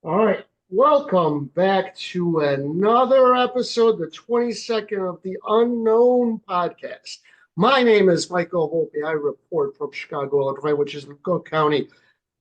All right. Welcome back to another episode, the 22nd of the Unknown Podcast. My name is Michael Volpe. I report from Chicago, Illinois, which is in Cook County,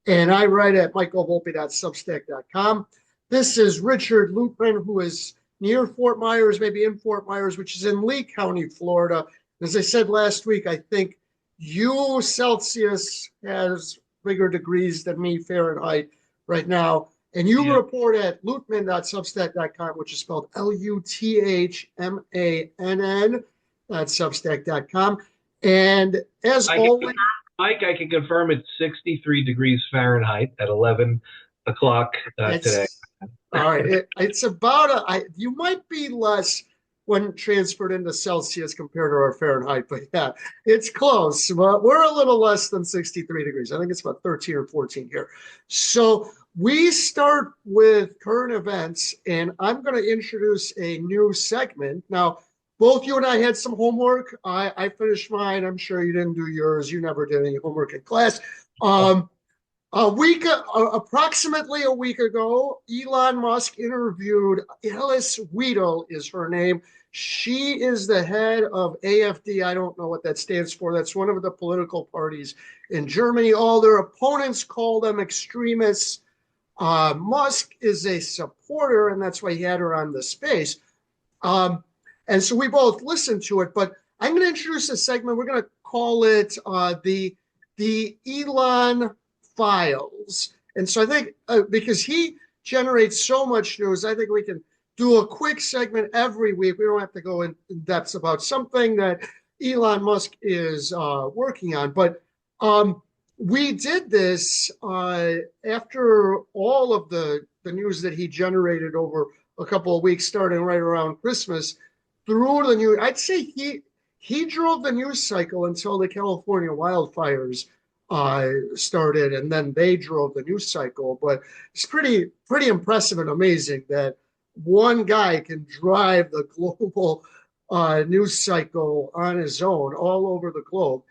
and I write at michaelvolpe.substack.com. This is Richard Lupin, who is near Fort Myers, maybe in Fort Myers, which is in Lee County, Florida. As I said last week, I think you, Celsius, has bigger degrees than me, Fahrenheit, right now. And you Yeah, report at lutman.substack.com, which is spelled Luthammannn.substack.com. And as I can always, confirm, Mike. I can confirm it's 63 degrees Fahrenheit at 11 o'clock today. it's all right. It's about you might be less when transferred into Celsius compared to our Fahrenheit, but yeah, it's close. But we're a little less than 63 degrees. I think it's about 13 or 14 here. So we start with current events, and I'm going to introduce a new segment. Now, both you and I had some homework. I finished mine. I'm sure you didn't do yours. You never did any homework in class. Um, approximately a week ago, Elon Musk interviewed Alice Weedle is her name. She is the head of AfD. I don't know what that stands for. That's one of the political parties in Germany. All their opponents call them extremists. Musk is a supporter, and that's why he had her on the space. And so we both listened to it. But I'm going to introduce a segment. We're going to call it the Elon Files. And so I think because he generates so much news, I think we can do a quick segment every week. We don't have to go in depth about something that Elon Musk is working on. But we did this after all of the news that he generated over a couple of weeks, starting right around Christmas, through the news. I'd say he drove the news cycle until the California wildfires started, and then they drove the news cycle. But it's pretty impressive and amazing that one guy can drive the global news cycle on his own all over the globe.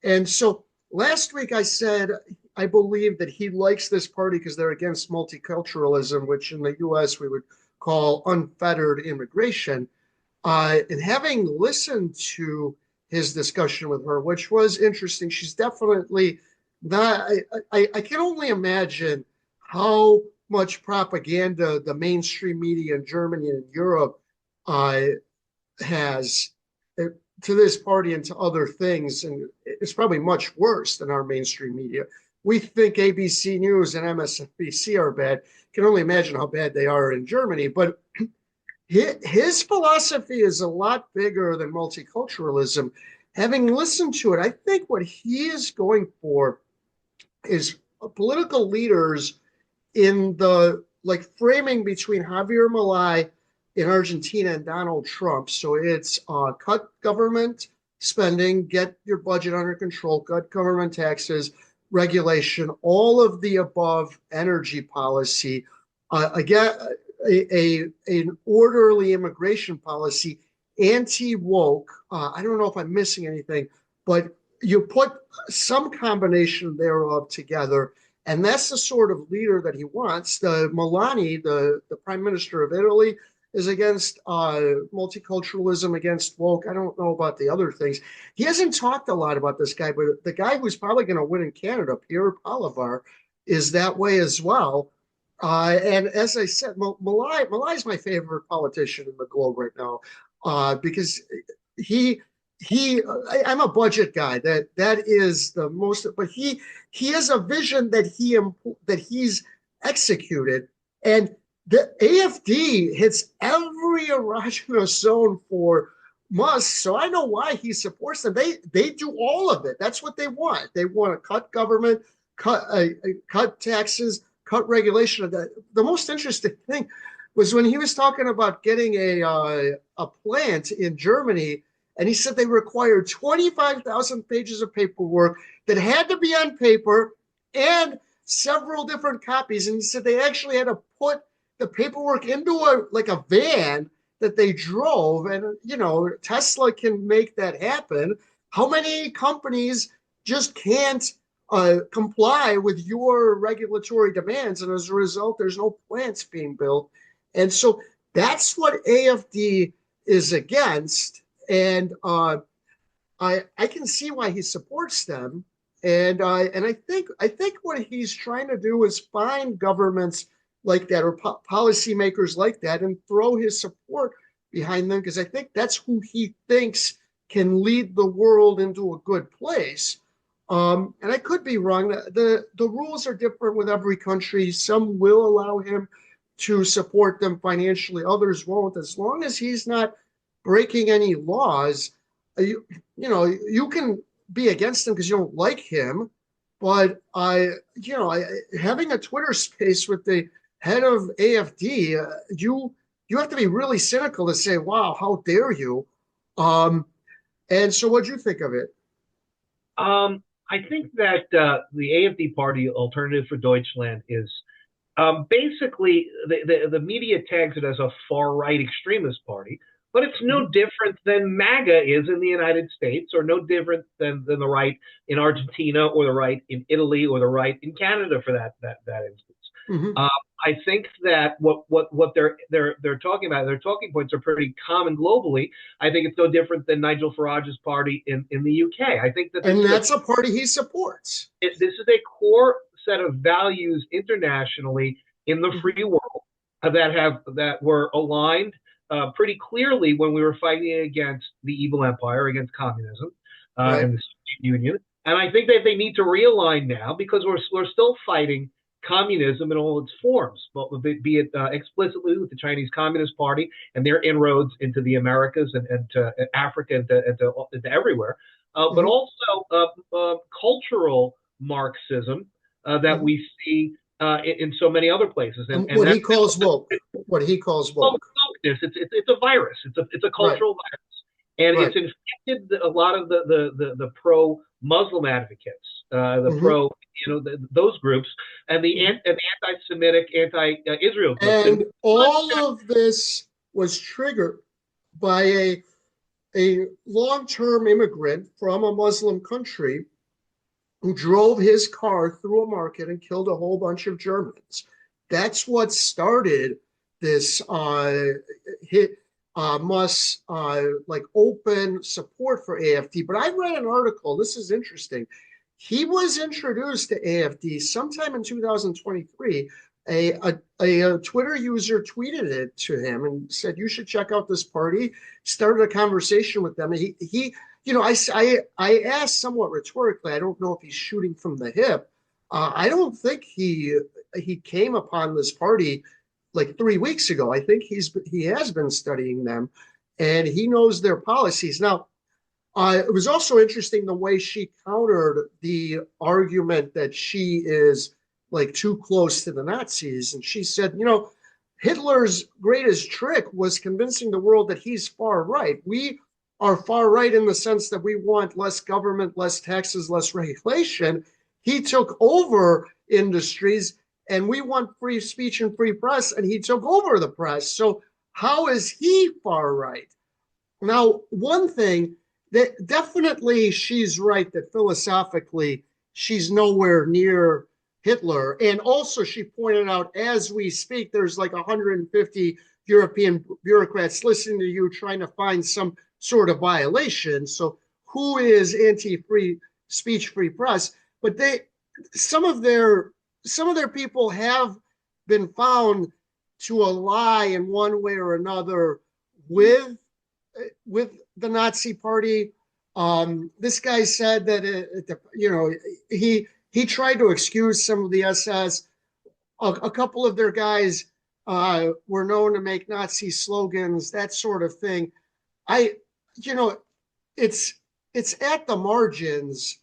And so last week I said I believe that he likes this party because they're against multiculturalism, which in the U.S. we would call unfettered immigration. And having listened to his discussion with her, which was interesting, she's definitely not. I can only imagine how much propaganda the mainstream media in Germany and Europe uh, has to this party and to other things, and it's probably much worse than our mainstream media. We think ABC News and MSNBC are bad. Can only imagine how bad they are in Germany. But his philosophy is a lot bigger than multiculturalism. Having listened to it, I think what he is going for is political leaders in the like framing between Javier Milei in Argentina and Donald Trump. So it's cut government spending, get your budget under control, cut government taxes, regulation, all of the above energy policy. Again, an orderly immigration policy, anti woke. I don't know if I'm missing anything, but you put some combination thereof together, and that's the sort of leader that he wants. The Meloni, the prime minister of Italy, is against multiculturalism, against woke. I don't know about the other things. He hasn't talked a lot about this guy, but the guy who's probably going to win in Canada, Pierre Palavar, is that way as well. And as I said, Milei is my favorite politician in the globe right now because he I'm a budget guy. That is the most. But he has a vision that he's executed, and the AfD hits every erogenous zone for Musk. So I know why he supports them. They do all of it. That's what they want. They want to cut government, cut taxes, cut regulation. The most interesting thing was when he was talking about getting a plant in Germany, and he said they required 25,000 pages of paperwork that had to be on paper and several different copies. And he said they actually had to put the paperwork into a van that they drove. And Tesla can make that happen. How many companies just can't comply with your regulatory demands, and as a result, there's no plants being built. And so that's what AFD is against. And I can see why he supports them. And I think what he's trying to do is find governments like that or policymakers like that and throw his support behind them, because I think that's who he thinks can lead the world into a good place. And I could be wrong. The rules are different with every country. Some will allow him to support them financially, others won't. As long as he's not breaking any laws, you can be against him because you don't like him, but having a Twitter space with the head of AFD, you have to be really cynical to say, "Wow, how dare you?" Um, and so, what'd you think of it? I think that the AFD party, Alternative for Deutschland, is basically the media tags it as a far right extremist party, but it's no different than MAGA is in the United States, or no different than the right in Argentina, or the right in Italy, or the right in Canada for that instance. Mm-hmm. I think that what they're talking about, their talking points are pretty common globally. I think it's no different than Nigel Farage's party in the UK. I think that And that's a party he supports. this is a core set of values internationally in the free world that were aligned pretty clearly when we were fighting against the evil empire, against communism Right. and the Soviet Union. And I think that they need to realign now, because we're still fighting communism in all its forms, but be it explicitly with the Chinese Communist Party and their inroads into the Americas and to Africa and to everywhere, but Mm-hmm. also cultural Marxism that Mm-hmm. we see in so many other places, And and what he that's calls woke. What he calls woke. wokeness. It's a virus. It's a Right. cultural virus, and Right. it's infected a lot of the pro Muslim advocates, the Mm-hmm. pro those groups, and the Mm-hmm. anti-Semitic, anti-Israel groups, and And all of this was triggered by a long-term immigrant from a Muslim country who drove his car through a market and killed a whole bunch of Germans. That's what started this hit must like open support for AFD. But I read an article. This is interesting. He was introduced to AFD sometime in 2023. A Twitter user tweeted it to him and said, "You should check out this party." Started a conversation with them. I asked somewhat rhetorically. I don't know if he's shooting from the hip. I don't think he came upon this party like 3 weeks ago. I think he has been studying them, and he knows their policies. Now, it was also interesting the way she countered the argument that she is like too close to the Nazis, and she said, Hitler's greatest trick was convincing the world that he's far right. We are far right in the sense that we want less government, less taxes, less regulation. He took over industries, and we want free speech and free press, and he took over the press. So how is he far right? Now, one thing that definitely she's right that philosophically she's nowhere near Hitler. And also, she pointed out as we speak, there's like 150 European bureaucrats listening to you trying to find some sort of violation. So, who is anti-free speech, free press? But some of their some of their people have been found to ally in one way or another with with the Nazi Party. This guy said that he tried to excuse some of the SS. A couple of their guys were known to make Nazi slogans, that sort of thing. I, you know, it's it's at the margins,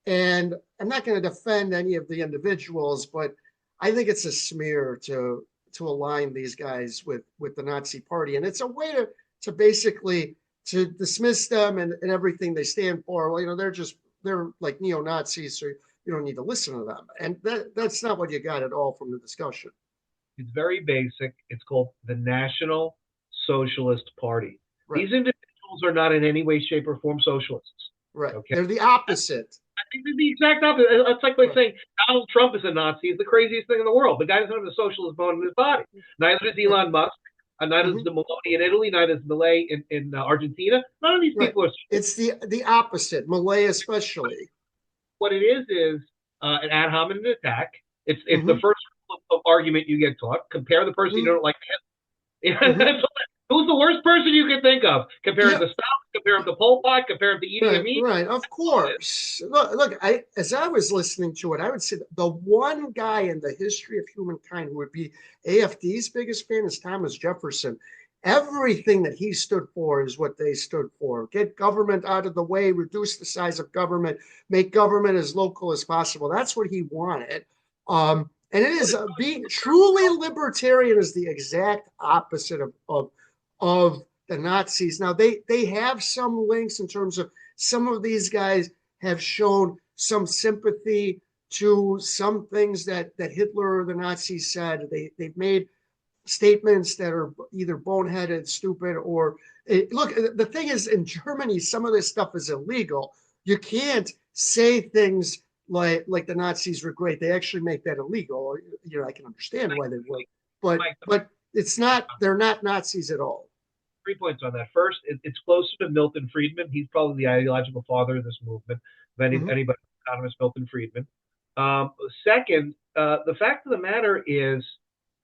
and I'm not going to defend any of the individuals, but I think it's a smear to align these guys with the Nazi Party, and it's a way to basically to dismiss them and everything they stand for. Well, they're like neo Nazis, so you don't need to listen to them, and that's not what you got at all from the discussion. it's very basic. It's called the National Socialist Party. Right, These individuals are not in any way, shape, or form socialists. right. Okay, They're the opposite. think it's the exact opposite. It's like Right. saying Donald Trump is a Nazi. He's the craziest thing in the world. The guy doesn't have a socialist bone in his body. Neither does Right. Elon Musk. Neither does Mhm. the Maloney in Italy. Neither does Milei in Argentina. None of these Right. people are. It's the opposite, Malay especially. What it is an ad hominem attack. It's the Hmm. first argument you get taught. Compare the person you Hmm. don't like. Hmm. Who's the worst person you can think of? Compare him Yeah. to Stalin. Compare him to Pol Pot. Compare him to Idi Right, Amin. right, of course. Look, I as I was listening to it, I would say the one guy in the history of humankind who would be AFD's biggest fan is Thomas Jefferson. Everything that he stood for is what they stood for. Get government out of the way, reduce the size of government, make government as local as possible. That's what he wanted. And it is being truly libertarian is the exact opposite of the Nazis. Now they have some links in terms of some of these guys have shown some sympathy to some things that Hitler or the Nazis said. They've made statements that are either boneheaded, stupid, or look. The thing is, in Germany, some of this stuff is illegal. You can't say things like the Nazis were great. They actually make that illegal. You know, I can understand why they would, Mike, but it's not. They're not Nazis at all. 3 points on that. First, it's closer to Milton Friedman. He's probably the ideological father of this movement of Mm-hmm. anybody, economist Milton Friedman. Second, the fact of the matter is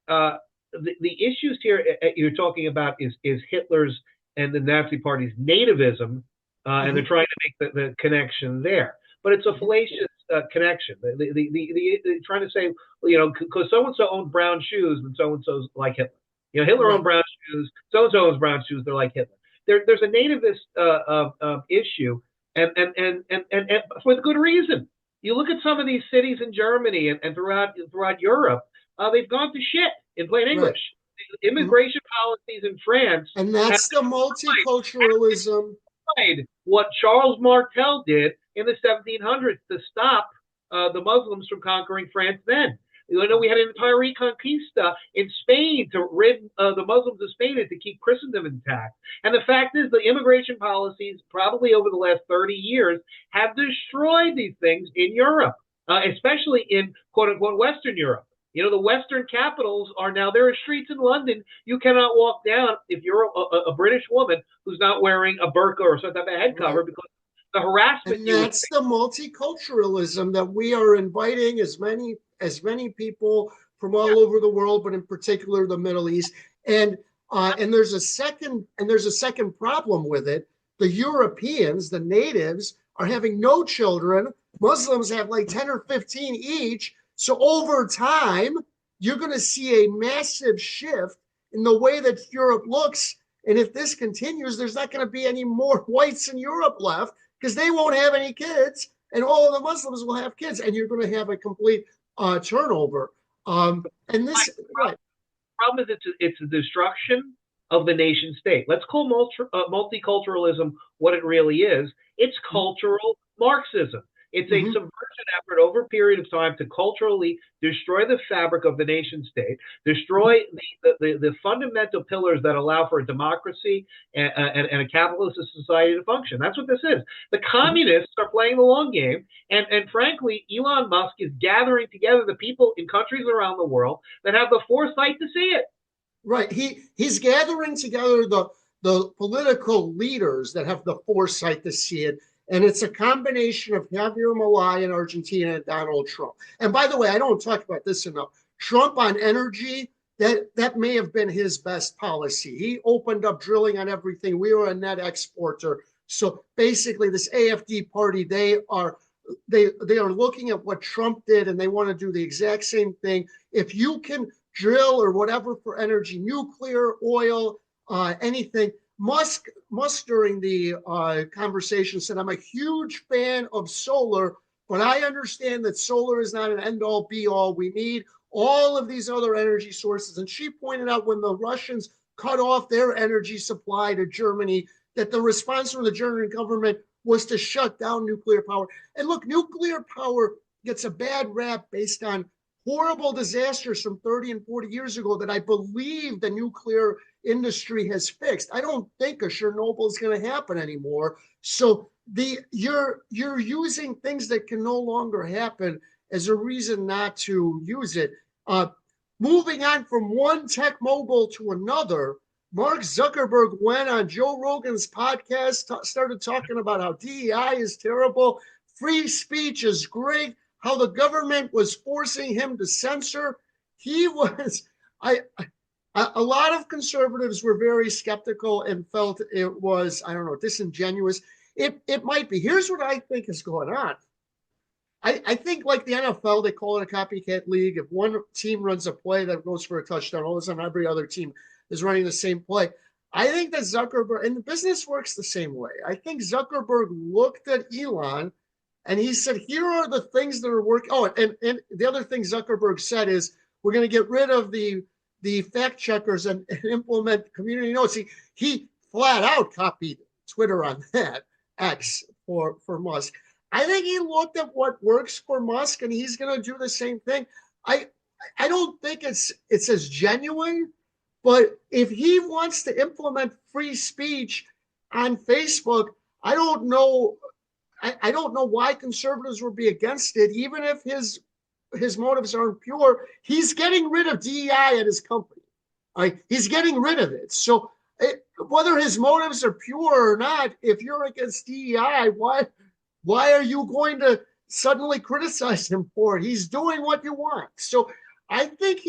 the issues here you're talking about is Hitler's and the Nazi Party's nativism, and they're Mm-hmm. trying to make the connection there. But it's a Mm-hmm. fallacious connection. Trying to say, because so and so owned brown shoes and so and so's like Hitler. Hitler owned Right. brown shoes. So and so owns brown shoes. They're like Hitler. There's a nativist issue, and for good reason. You look at some of these cities in Germany and throughout Europe, they've gone to shit in plain Right. English. Immigration policies in France And have that's the multiculturalism. destroyed what Charles Martel did in the 1700s to stop the Muslims from conquering France then. We had an entire Reconquista in Spain to rid the Muslims of Spain and to keep Christendom intact. And the fact is, the immigration policies, probably over the last 30 years, have destroyed these things in Europe, especially in quote unquote Western Europe. The Western capitals are now, there are streets in London you cannot walk down if you're a British woman who's not wearing a burqa or some type of head Right. cover because the harassment And you would that's the multiculturalism that we are inviting as many people from all over the world, but in particular the Middle East. And there's a second problem with it. The Europeans, the natives, are having no children. Muslims have like 10 or 15 each. So over time, you're going to see a massive shift in the way that Europe looks. And if this continues, there's not going to be any more whites in Europe left because they won't have any kids, and all of the Muslims will have kids, and you're going to have a complete turnover. And this, right? problem is it's a destruction of the nation state. Let's call multiculturalism what it really is. It's cultural Marxism. It's a Mm-hmm. subversion effort over a period of time to culturally destroy the fabric of the nation state, destroy the fundamental pillars that allow for a democracy and a capitalist society to function. That's what this is. The Mm-hmm. communists are playing the long game, and frankly, Elon Musk is gathering together the people in countries around the world that have the foresight to see it. Right. He's gathering together the political leaders that have the foresight to see it. And it's a combination of Javier Milei in Argentina and Donald Trump. And by the way, I don't talk about this enough. Trump on energy, that may have been his best policy. He opened up drilling on everything. We were a net exporter. So basically, this AFD party, they are looking at what Trump did, and they want to do the exact same thing. If you can drill or whatever for energy, nuclear, oil, anything. Musk during the conversation said, I'm a huge fan of solar, but I understand that solar is not an end all be all. We need all of these other energy sources. And she pointed out when the Russians cut off their energy supply to Germany, that the response from the German government was to shut down nuclear power. And look, nuclear power gets a bad rap based on horrible disasters from 30 and 40 years ago that I believe the nuclear industry has fixed. I don't think a Chernobyl is going to happen anymore. So you're using things that can no longer happen as a reason not to use it. Uh, Moving on from one tech mogul to another, Mark Zuckerberg went on Joe Rogan's podcast, started talking about how DEI is terrible, free speech is great, how the government was forcing him to censor. He was, I, a lot of conservatives were very skeptical and felt it was, I don't know, disingenuous. It might be. Here's what I think is going on. I think like the NFL, they call it a copycat league. If one team runs a play that goes for a touchdown, all of a sudden every other team is running the same play. I think that Zuckerberg, and the business works the same way. I think Zuckerberg looked at Elon and he said, here are the things that are working. Oh, and the other thing Zuckerberg said is, we're going to get rid of the fact checkers and implement community notes. He flat out copied Twitter on that, X for Musk. I think he looked at what works for Musk and he's going to do the same thing. I don't think it's as genuine, but if he wants to implement free speech on Facebook, I don't know. I don't know why conservatives would be against it, even if his motives aren't pure. He's getting rid of DEI at his company. He's getting rid of it. So whether his motives are pure or not, if you're against DEI, why are you going to suddenly criticize him for it? He's doing what you want. So I think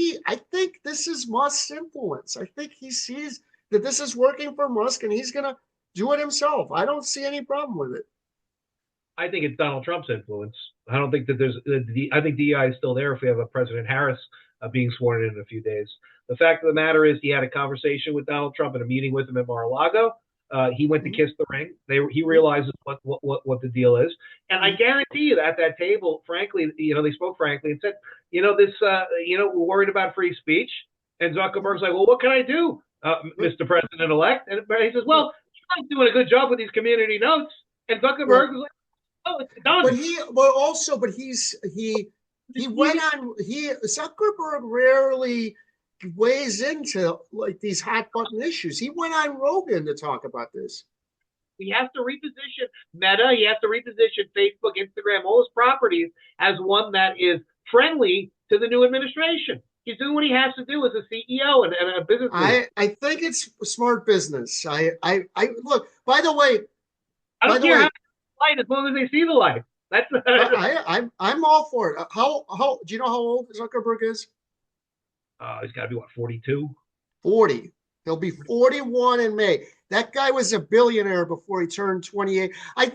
this is Musk's influence. I think he sees that this is working for Musk and he's going to do it himself. I don't see any problem with it. I think it's Donald Trump's influence. I don't think that I think DEI is still there if we have a President Harris being sworn in a few days. The fact of the matter is he had a conversation with Donald Trump in a meeting with him at Mar-a-Lago. He went to kiss the ring. He realizes what the deal is. And I guarantee you that at that table, frankly, they spoke frankly and said, we're worried about free speech. And Zuckerberg's like, well, what can I do, Mr. President-elect? And he says, well, you're not doing a good job with these community notes. And Zuckerberg was like, oh, it's done. Zuckerberg rarely weighs into like these hot button issues. He went on Rogan to talk about this. He has to reposition Meta. He has to reposition Facebook, Instagram, all his properties as one that is friendly to the new administration. He's doing what he has to do as a CEO and a business leader. I think it's smart business. I look. By the way, I don't care how light as long as they see the light. That's I'm all for it. How do you know how old Zuckerberg is? He's got to be, what, 42? 40. He'll be 41 in May. That guy was a billionaire before he turned 28. I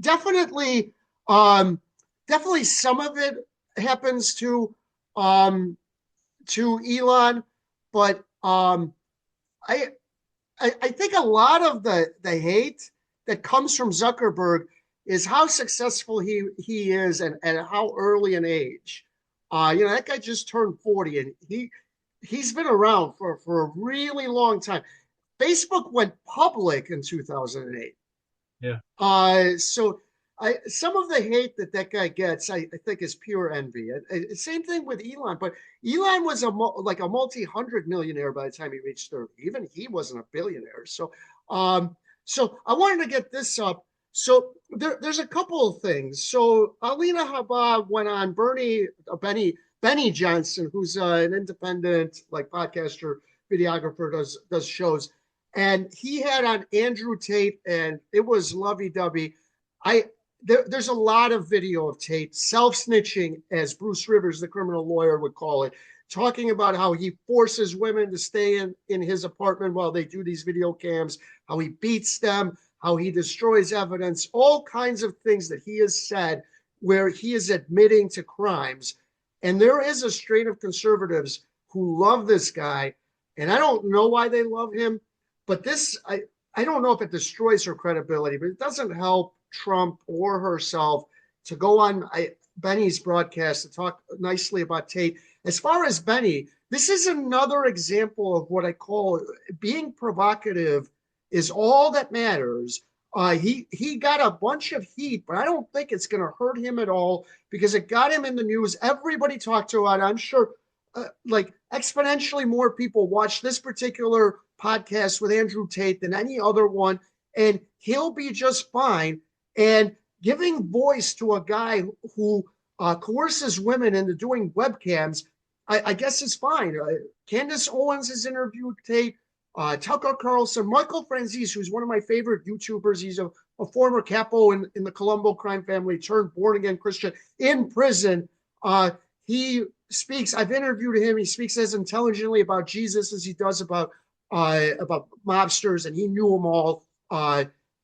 definitely some of it happens to Elon, but I think a lot of the hate that comes from Zuckerberg is how successful he is and how early an age. That guy just turned 40 and he's been around for a really long time. Facebook went public in 2008. Yeah. So some of the hate that guy gets, I think, is pure envy. Same thing with Elon, but Elon was a multi-hundred millionaire by the time he reached 30. Even he wasn't a billionaire. So I wanted to get this up. So there's a couple of things. So Alina Habba went on Benny Johnson, who's an independent like podcaster, videographer, does shows, and he had on Andrew Tate, and it was lovey-dovey. There's a lot of video of Tate self-snitching, as Bruce Rivers, the criminal lawyer, would call it, talking about how he forces women to stay in his apartment while they do these video cams, how he beats them, how he destroys evidence, all kinds of things that he has said where he is admitting to crimes. And there is a strain of conservatives who love this guy. And I don't know why they love him, but I don't know if it destroys her credibility, but it doesn't help Trump or herself to go on Benny's broadcast to talk nicely about Tate. As far as Benny, this is another example of what I call being provocative is all that matters. He got a bunch of heat, but I don't think it's going to hurt him at all because it got him in the news. Everybody talked to it. I'm sure like exponentially more people watch this particular podcast with Andrew Tate than any other one. and he'll be just fine. And giving voice to a guy who coerces women into doing webcams, I guess is fine. Candace Owens has interviewed Tate, Tucker Carlson, Michael Franzese, who's one of my favorite YouTubers. He's a former capo in the Colombo crime family, turned born again Christian in prison. He speaks. I've interviewed him. He speaks as intelligently about Jesus as he does about mobsters, and he knew them all.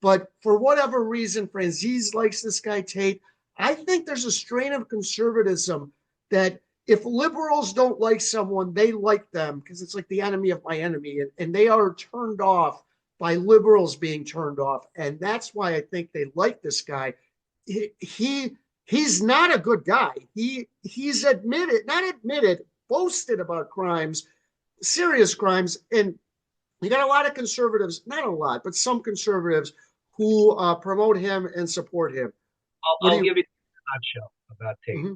But for whatever reason, Franzese likes this guy Tate. I think there's a strain of conservatism that if liberals don't like someone, they like them because it's like the enemy of my enemy, and they are turned off by liberals being turned off, and that's why I think they like this guy. He's not a good guy. He's boasted about crimes, serious crimes, and you got a lot of conservatives, not a lot, but some conservatives who promote him and support him. I'll give you a nutshell about Tate. Mm-hmm.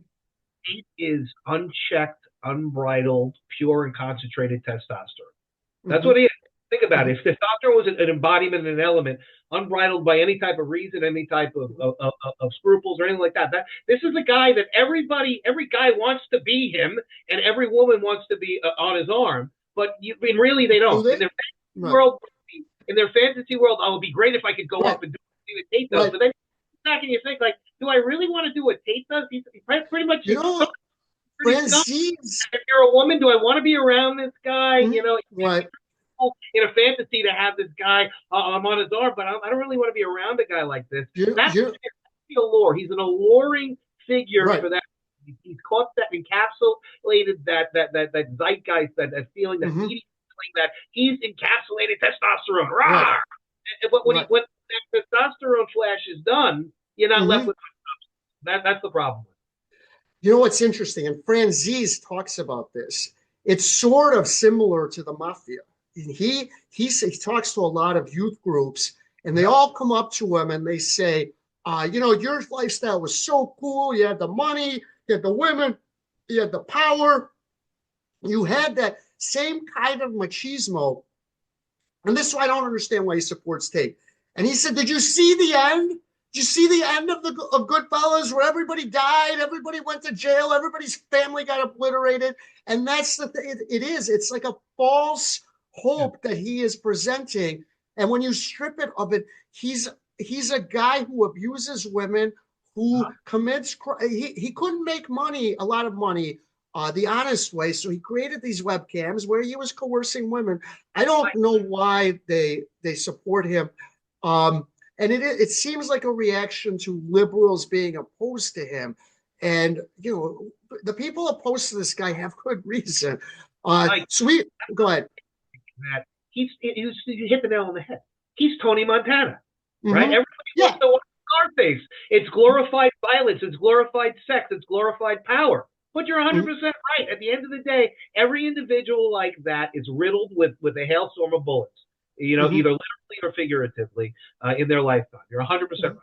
Tate is unchecked, unbridled, pure and concentrated testosterone. That's mm-hmm. what he is. Think about it. If testosterone was an embodiment and an element, unbridled by any type of reason, any type of scruples or anything like that, this is a guy that every guy wants to be him, and every woman wants to be on his arm. But really, they don't. In their fantasy world, oh, it would be great if I could go up and do what Tate does. But then back and you think, like, do I really want to do what Tate does? He's pretty much. If you're a woman, do I want to be around this guy? Right. In a fantasy to have this guy, I'm on his arm, but I don't really want to be around a guy like this. That's the allure. He's an alluring figure for that. He's caught that, encapsulated that zeitgeist, that feeling, that feeling that he's encapsulated testosterone. Right. But when that testosterone flash is done, you're not left with that's the problem. You know what's interesting, and Franzese talks about this. It's sort of similar to the mafia. He talks to a lot of youth groups, and they all come up to him and they say, your lifestyle was so cool. You had the money, you had the women, you had the power. You had that same kind of machismo. And this is why I don't understand why he supports Tate. And he said, did you see the end? Did you see the end of Goodfellas, where everybody died, everybody went to jail, everybody's family got obliterated? And that's the thing. It's like a false hope that he is presenting. And when you strip it of it, he's a guy who abuses women, who commits. He couldn't make a lot of money, the honest way. So he created these webcams where he was coercing women. I don't know why they support him. And it seems like a reaction to liberals being opposed to him. And, the people opposed to this guy have good reason. Go ahead. That you hit the nail on the head. He's Tony Montana, right? Everybody wants to watch Scarface. It's glorified violence. It's glorified sex. It's glorified power. But you're 100% right. At the end of the day, every individual like that is riddled with a hailstorm of bullets, either literally or figuratively in their lifetime. You're 100% right.